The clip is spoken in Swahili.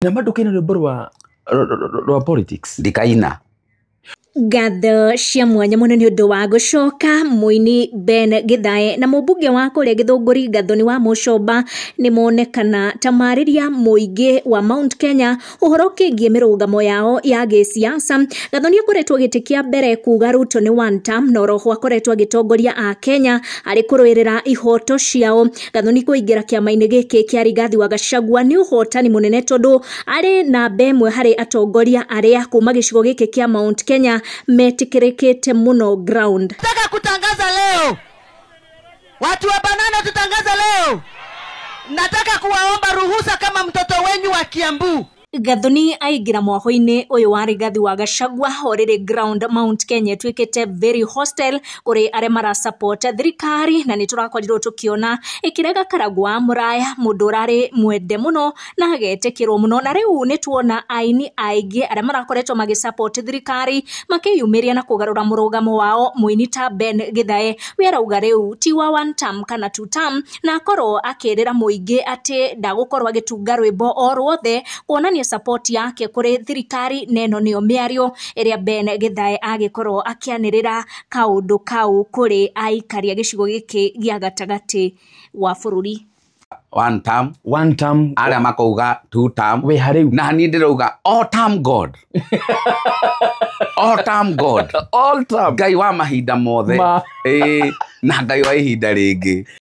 Na bado kina rwimbo rwa politics ndikaina Ngatho cia mwanya muno ni undu wa gucoka muini Ben Githae na mubunge wa kuria Githunguri Gathoni wa Mucomba ni monekana tamariria muingi wa Mount Kenya uhoro kingie mirungamo yao ya gisiasa. Gathoni akoretwo gitikia mbere kuga Ruto ni one term no roho akoretwo agitongoria a Kenya ari kurwirira ihoto ciao. Gathoni kuingira kiama-ini giki kia Rigathi wa Gachagua ni uhotani munene tondu ari na bemwe hari atongoria aria kuma gicigo giki kia Mount Kenya metikirikite muno ground. Nataka kutangaza leo, watu wa Banana tutangaza leo, nataka kuwaomba ruhusa kama mtoto wenyu wa Kiambu. Gathoni aingira mwaho-ini uyu wa Rigathi wa Gachagua horire ground Mount Kenya twikite very hostile kuri are mara support thirikari na niturakorirwo tukiona ikirega Karagwa Muraya mundu urari mwende muno na agetekirwo muno na riu nituona aini aingi are marakoretwo magi support thirikari makiyumiria na kugarura murugamo wao. Muini ta Ben Githae werauga riu ti wa one term kana two term na akorwo akirira muingi ati ndagukorwo agitunga rwimbo o rwothe kuonania support yake kuri thirikari. Neno niyo miario iria Ben Githae agikorwo akianirira kaundu kau kuri aikari gicigo giki gia gatagati wa bururi. one term aria makauga two term we hariu na ni ndirauga all term god all term all term ngai wa mahinda mothe na ngai wa ihinda ringi.